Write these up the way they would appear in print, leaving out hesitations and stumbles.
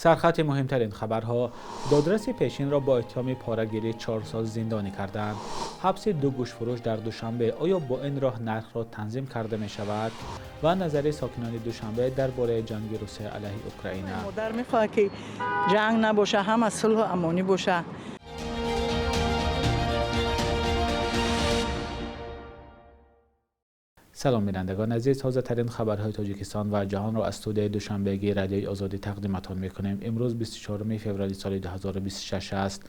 سرخط مهمترین خبرها: دادرس پیشین را با اتهام پاره‌گیری 4 سال زندانی کردند. حبس 2 گوشتفروش در دوشنبه، آیا با این راه نرخ را تنظیم کرده می شود؟ و نظر ساکنان دوشنبه درباره جنگ روسیه علیه اوکراین. مادر میخواد که جنگ نباشه، هم صلح و امانی باشه. سلام بینندگان عزیز، تازه ترین خبرهای تاجیکستان و جهان را از استودیوی دوشنبهگی رادیوی آزادی تقدیمتان میکنیم. امروز 24 فوریه سال 2026 است.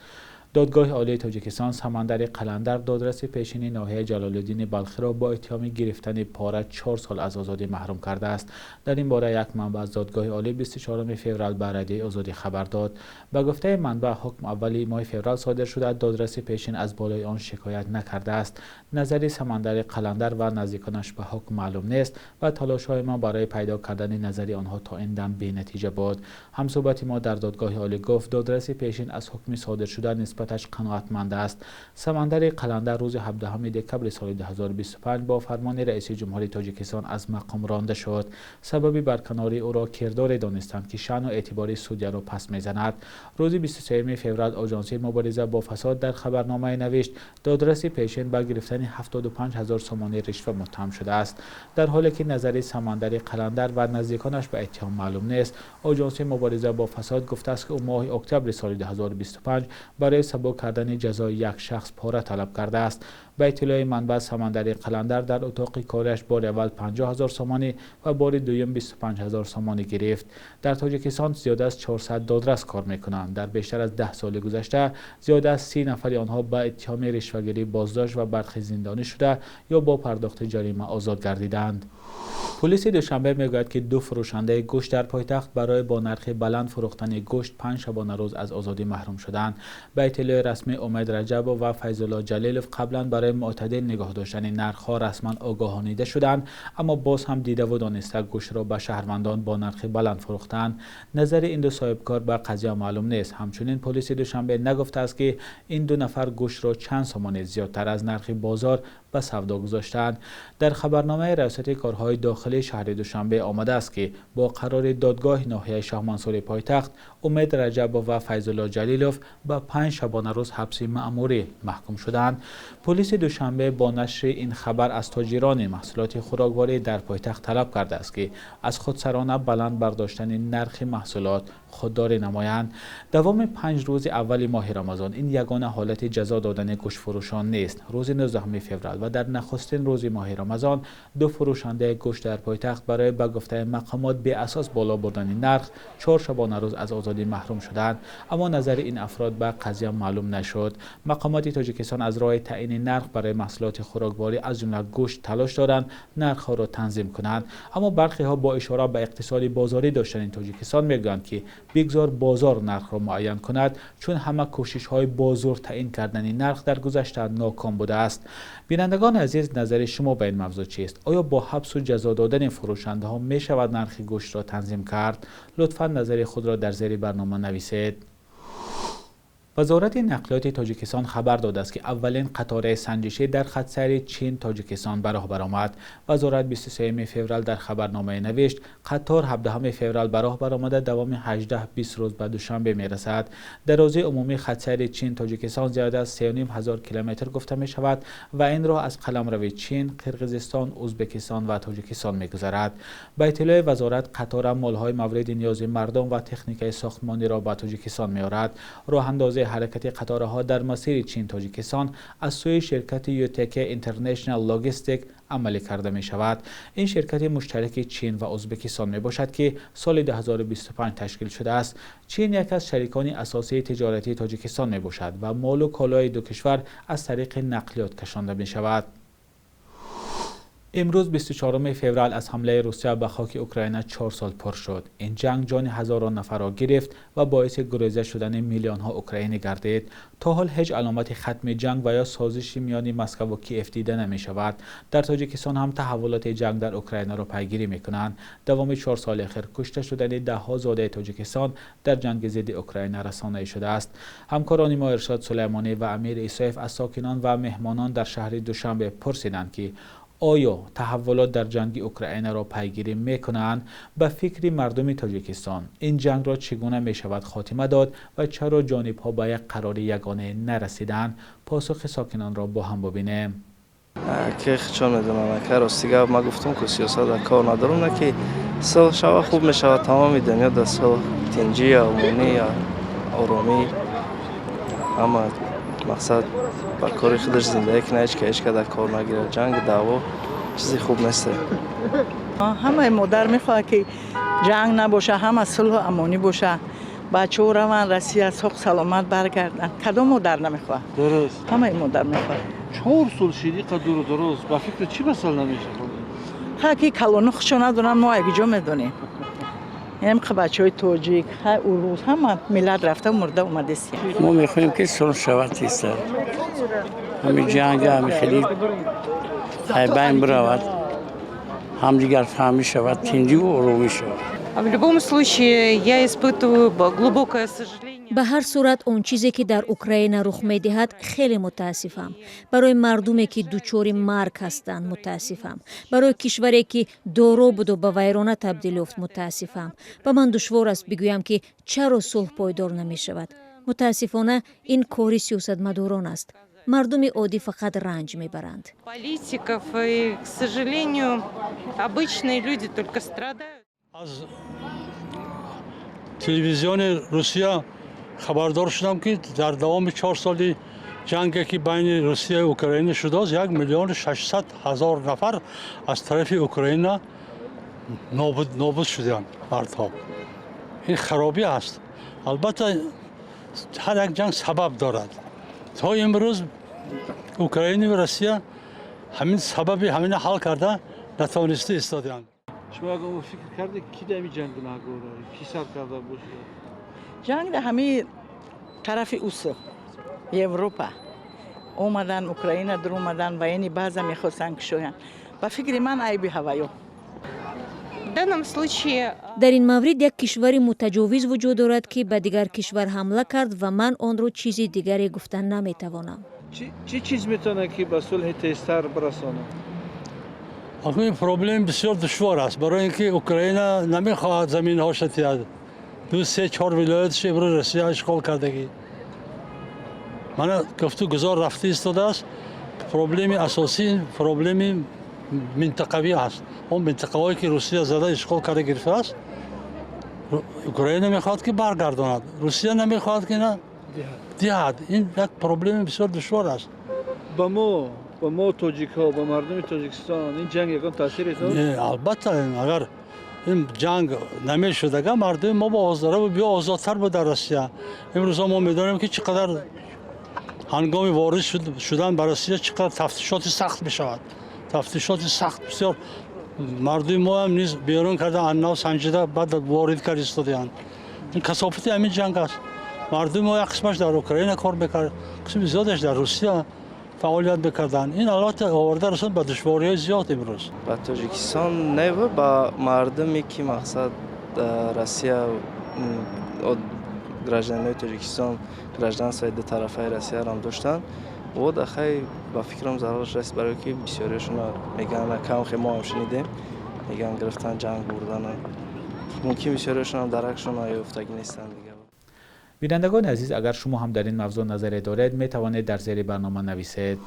دادگاه عالی تاجیکستان سمندر قلندر دادرس پیشینی ناحیه جلال الدین بلخی را با اتهام گرفتن پاره 4 سال از آزادی محروم کرده است. در این باره یک منبع از دادگاه عالی 24 فوریه به رادیوی آزادی خبر داد. به گفته منبع، حکم اولی ماه فوریه صادر شده، دادرس پیشین از بالای آن شکایت نکرده است. نظری سمندر قلندر و نزدیکانش به حکم معلوم نیست و تلاش‌های ما برای پیدا کردن نظری آنها تا این دم بی‌نتیجه بود. همصحبت ما در دادگاه عالی گفت دادرس پیشین از حکم صادر شده نسبتش قناعتمند است. سمندر قلندر روز 17 دکمبر سال 2025 با فرمان رئیس جمهوری تاجیکستان از مقام رانده شد. سبب برکناری او را کردار دانستند که شأن و اعتبار سودیا را پس میزند. روز 23 فوریه آژانس مبارزه با فساد در خبرنامه نوشت دادرس پیشین به گرفتن 75,000 سومانی رشوه متهم شده است. در حالی که نظری سمندر قلندر و نزدیکانش به اتهام معلوم نیست، آژانس مبارزه با فساد گفته است که او ماه اکتبر سال 2025 برای سبک کردن جزای یک شخص پاره طلب کرده است. به اطلاع منبع، سمندر قلندر در اتاق کارش بار اول 50,000 سومانی و بار دوم 25,000 سومانی گرفت. در تاجیکستان زیاد از 400 دادرس کار میکنند. در بیشتر از 10 سال گذشته زیاد از 30 نفر آنها به اتهام رشوه‌گیری بازداشت و برخی زندانی شده یا با پرداخت جریمه آزاد گردیدند. پلیس دوشنبه میگوید که 2 فروشنده گوشت در پایتخت برای با نرخ بلند فروختن گوشت 5 شبانه روز از آزادی محروم شدند. به اطلاع رسمی، امید رجب و فیض الله جلیلوف قبلا برای معتدل نگاه داشتن نرخ‌ها رسما آگاهانیده شدند، اما باز هم دیده و دانسته گوشت را به شهروندان با نرخ بلند فروختند. نظر این دو صاحبکار به قضیه معلوم نیست. همچنین پلیس دوشنبه نگفته است که این 2 نفر گوشت را چند سومانی زیادتر از نرخ بازار به سودا گذاشتند. در خبرنامه ریاست کارهای داخلی شهر دوشنبه آمده است که با قرار دادگاه ناحیه شاه منصور پایتخت، امید رجب و فیض الله جلیلوف به 5 شبانه روز حبس مأموری محکوم شدند. پلیس دوشنبه با نشر این خبر از تاجران محصولات خوراکواری در پایتخت طلب کرده است که از خودسرانه بلند برداشتن نرخ محصولات خودداری نمایند. دوام 5 روز اول ماه رمضان این یگانه حالت جزا دادن گوشت فروشان نیست. روز 19 فوریه و در نخستین روز ماه رمضان 2 فروشنده گوشت در پایتخت برای به گفته مقامات به اساس بالا بردن نرخ 4 شبانه روز از آزادی محروم شدند، اما نظر این افراد به قضیه معلوم نشد. مقامات تاجیکستان از راه تعیین نرخ برای محصولات خوراکواری از جمله گوشت تلاش دارند نرخ ها را تنظیم کنند، اما برخی ها با اشاره به اقتصاد بازاری داشتن تاجیکستان میگویند که بگذار بازار نرخ را معین کند، چون همه کوشش های بازار تعیین کردن نرخ در گذشته ناکام بوده است. بینندگان عزیز، نظر شما به این موضوع چیست؟ آیا با حبس و جزا دادن فروشنده ها می شود نرخ گوشت را تنظیم کرد؟ لطفاً نظر خود را در زیر برنامه نویسید. وزارت نقلیات تاجیکستان خبر داده است که اولین قطار سنجشی در خط سیر چین تاجیکستان به راه برآمد. وزارت 23 فوریه در خبرنامه نوشت قطار 17 فوریه به راه برآمده دوام 18-20 روز به دوشنبه میرسد. درازی عمومی خط سیر چین تاجیکستان زیاد از 3,500 کیلومتر گفته می شود و این راه از قلمرو چین، قرقیزستان، ازبکستان و تاجیکستان میگذرد. به اطلاع وزارت قطار مالهای مورد نیاز مردم و تکنیک ساختمانی را به تاجیکستان میآورد. راه اندازی حرکت قطارها در مسیر چین تاجیکستان از سوی شرکت یوتک اینترنشنال لاجستیک عملی کرده می شود. این شرکت مشترک چین و ازبکستان می باشد که سال 2025 تشکیل شده است. چین یک از شریکان اساسی تجارتی تاجیکستان می باشد و مال و کالای دو کشور از طریق نقلیات کشانده می شود. امروز 24 فوریه از حمله روسیه به خاک اوکراین 4 سال پر شد. این جنگ جان هزاران نفر را گرفت و باعث گریزه شدن میلیون ها اوکراینی گردید. تا حال هیچ علامت ختم جنگ و یا سازشی میان مسکو و کیف دیده نمی شود. در تاجیکستان هم تحولات جنگ در اوکراین را پیگیری می کنند. دوام 4 سال اخیر کشته شدن ده ها زاده تاجیکستان در جنگ ضد اوکراین رسانه‌ای شده است. همکاران ما ارشاد سلیمانی و امیر ایسایف از ساکنان و مهمانان در شهر دوشنبه پرسیدند که آیا تحولات در جنگ اوکراین را پیگیری میکنند؟ به فکر مردم تاجیکستان این جنگ را چگونه می شود خاتمه داد و چرا جانب‌ها به یک قرار یگانه نرسیدند؟ پاسخ ساکنان را با هم ببینیم. که چون میدونم که راستیگه ما گفتم که سیاست در کار ندارم، نه که صلح شود خوب می شود، تمام دنیا در صلح، تنجی، امنی، آرامی، اما مقصد با کاری خودش زندگی کنه، هیچ که هیچ که در کار نگیره. جنگ دعوا چیزی خوب نیست. همه مادر میخواد که جنگ نباشه، همه صلح و امانی باشه، بچه ها روان روسیه سخت سلامت برگردن. کدام مادر نمیخواد؟ درست. همه مادر میخواد. 4 سال شیری قدر و درست با فکر چی مسئله نمیشه؟ که کلانو خودشو ندونن، ما اگه جا میدونیم. یعنی که بچه های توجیک، اروز، همه ملت رفته مرده اومده سیه. ما میخوایم که صلح شود تیستر. همین جنگ همین خیلی بین برود. هم دیگر فهمی شود، تنجی و آرامی شود. В любом случае, я испытываю глубокое сожаление. به هر صورت اون چیزی که در اوکراین رخ می‌دهد خیلی متاسفم. برای مردمی که دچار مرگ هستند متاسفم. برای کشوری که دارا بود و به ویرانه تبدیل یافت متاسفم. و من دشوار است بگویم که چرا صلح پایدار نمی‌شود. متاسفانه این کاری سیاستمداران است. مردم عادی فقط رنج میبرند. Политиков и, к сожалению, обычные люди только страдают. از تلویزیون روسیه خبردار شدم که در دوام 4 سالی جنگی که بین روسیه و اوکراین شده است 1,600,000 نفر از طرف اوکراین نابود شدند. مردها این خرابی است. البته هر یک جنگ سبب دارد. تا امروز اوکراین و روسیه همین سبب همین حل کرده نتوانسته ایستادند. شما اگه فکر کرده کی در این جنگ نگوره؟ کی سر کرده باشه؟ جنگ در همه طرف اوسو اروپا اومدن، اوکراین در اومدن و یعنی بعضا میخواستن کشوین. با فکر من عیبی هوایو. В данном случае در این مورد یک کشور متجاوز وجود دارد که به دیگر کشور حمله کرد و من آن را چیزی دیگری گفتن نمیتوانم. چی چیز میتونه که به صلح تیزتر برسانه؟ این پروبلم بسیار دشوار است، برای اینکه اوکراین نمیخواهد زمین هاش تیاد. 2-3-4 ولایتش امروز روسیه اشغال کردگی. من گفتو گذار رفته ایستاده است. پروبلم اساسی پروبلم منطقوی است. اون منطقه‌ای که روسیه زده اشغال کرده گرفته است. اوکراین نمیخواد که برگرداند. روسیه نمیخواد که نه دهد. این یک پروبلم بسیار دشوار است. با ما تاجیک‌ها، با مردم تاجیکستان این جنگ یکم تاثیری داشت؟ البته اگر این جنگ نمیشد، مردم ما با آزاره و بیا آزادتر بود در روسیه. امروز ما میدونیم که چقدر هنگام وارد شدن به روسیه چقدر تفتیشات سخت میشود. تفتیشات سخت بسیار. مردم ما هم نیز بیرون کردن، انو سنجیده بعد وارد کرد استادیان. این کثافت همین جنگ است. مردم ما یک قسمش در اوکراین کار میکرد، قسم زیادش در روسیه فعالیت بکردن. این البته آورده رسون به دشواری‌های زیاد امروز. با تاجیکستان نه و با مردمی که مقصد روسیه گراجدانای تاجیکستان گراجدان دو طرفه روسیه را هم داشتن و دخی با فکرم ضررش رسید، برای که بسیاریشون میگن کم خیلی ما هم شنیدیم میگن گرفتن جنگ بردن، ممکن بسیاریشون هم درکشون افتاگی نیستن دیگه. بینندگان عزیز، اگر شما هم در این موضوع نظری دارید می توانید در زیر برنامه نویسید.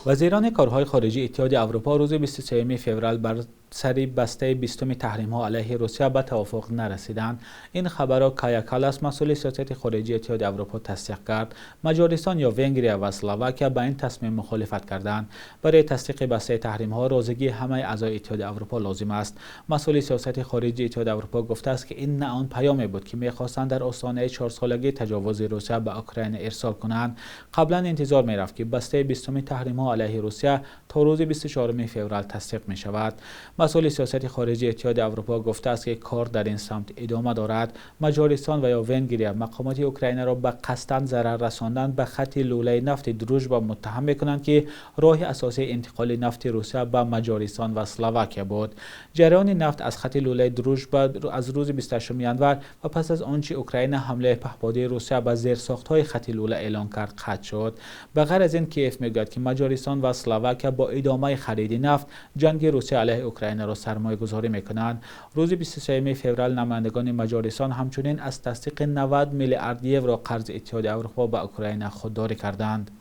وزیران کارهای خارجه اتحاد اروپا روز 23 فوریه بر سر بسته 20 تحریم‌ها علیه روسیه به توافق نرسیدند. این خبر را کایا کالاس مسئول سیاست خارجی اتحاد اروپا تصدیق کرد. مجارستان یا ونگریا و اسلواکیا به این تصمیم مخالفت کردند. برای تصدیق بسته تحریم‌ها رضایت همه اعضای اتحاد اروپا لازم است. مسئول سیاست خارجی اتحاد اروپا گفته است که این نه آن پیامی بود که می‌خواستند در آستانه 4 سالگی تجاوز روسیه به اوکراین ارسال کنند. قبلا انتظار می‌رفت که بسته 20 تحریم‌ها علیه روسیه تا روز 24 فوریه تصدیق می‌شود. مسئول سیاست خارجی اتحاد اروپا گفته است که کار در این سمت ادامه دارد. مجارستان و یا ونگریا مقامات اوکراین را به قصداً ضرر رساندن به خط لوله نفت دروژبا متهم می‌کنند که راه اساسی انتقال نفت روسیه به مجارستان و اسلواکیا بود. جریان نفت از خط لوله دروژبا از روز 28 ژانویه و پس از آنچه اوکراین حمله پهپادی روسیه به زیرساخت‌های خط لوله اعلان کرد قطع شد. به غیر از این کیف میگوید که مجارستان و اسلواکیا با ادامه خرید نفت جنگ روسیه علیه اوکراین را سرمایه‌گذاری می‌کنند. روز 23 فوریه نمایندگان مجارستان همچنین از تصدیق 90 میلیارد یورو قرض اتحاد اروپا به اوکراین خودداری کردند.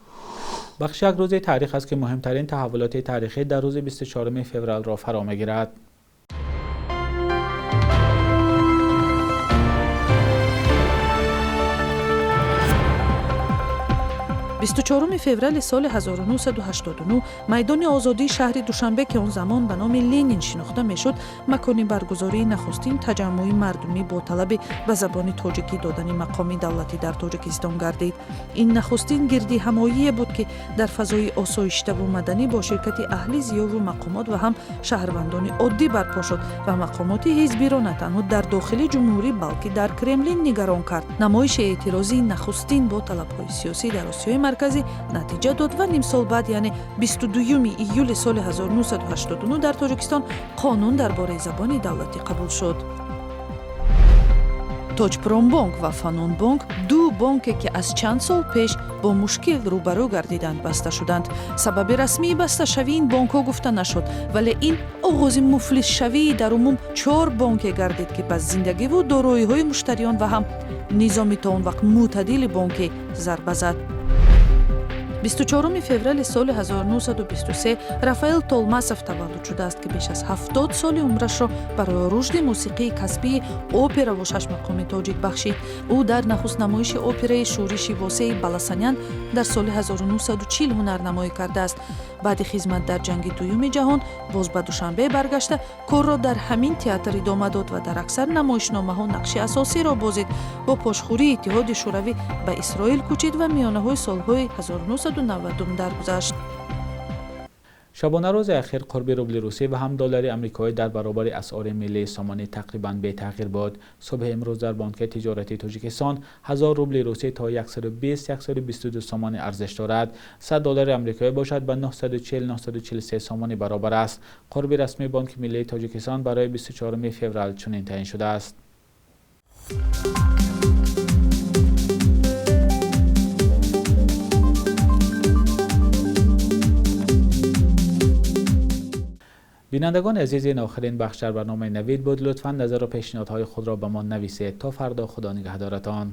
بخش یک روز تاریخ است که مهمترین تحولات تاریخی در روز 24 فوریه را فرا می‌گیرد. 24 فوریه سال 1989 میدان آزادی شهر دوشنبه که اون زمان به نام لنین شناخته میشد، مکان برگزاری نخستین تجمع مردمی با طلب به زبان تاجیکی دادن مقام دولتی در تاجیکستان گردید. این نخستین گردی همایی بود که در فضای آسایشته و مدنی با شرکت اهل زیاد و مقامات و هم شهروندان عادی برپا شد و مقامات حزبی را نه تنها در داخل جمهوری بلکه در کرملین نگران کرد. نمایش اعتراضی نخستین با طلب‌های سیاسی در آسیای مرکزی نتیجه داد و نیم سال بعد یعنی 22 ایول سال 1989 در تاجیکستان قانون درباره زبان دولتی قبول شد. توجپرومبانک و فانونبانک دو بانکی که از چند سال پیش با مشکل روبرو گردیدند بسته شدند. سبب رسمی بسته شوی این بانک ها گفته نشد، ولی این آغاز مفلس شوی در عموم 4 بانک گردید که پس زندگی و دارایی های مشتریان و هم نظامی تا اون وقت معتدل بانک ضربه زد. 24 فوریه سال 1923 رافائل تولماسов تولد شده است که بیش از 70 سال عمرش را برای رشد موسیقی کسبی اپرا و 6 مقام تاجیک بخشید. او در نخست نمایش اپرای شورشی واسه بالاسانیان در سال 1940 هنرنمایی کرده است. بعد خدمت در جنگ دوم جهان باز به دوشنبه برگشته کار را در همین تئاتر ادامه داد و در اکثر نمایشنامه‌ها نقش اساسی را بازید. با پاشخوری اتحاد شوروی به اسرائیل کوچید و میانه‌های سال‌های 1990 درگذشت. شبانه روز اخیر قرب روبل روسی و هم دلار آمریکایی در برابر اسعار ملی سامانه تقریباً بی تغییر بود. صبح امروز در بانک تجارتی تاجیکستان 1000 روبل روسی تا 120-122 سامانه ارزش دارد. 100 دلار آمریکایی باشد به 940-943 سامانه برابر است. قرب رسمی بانک ملی تاجیکستان برای 24 فوریه چنین تعیین شده است. بینندگان عزیز، این آخرین بخش در برنامه نوید بود. لطفاً نظر و پیشنهادهای خود را به ما نویسید. تا فردا، خدا نگهدارتان.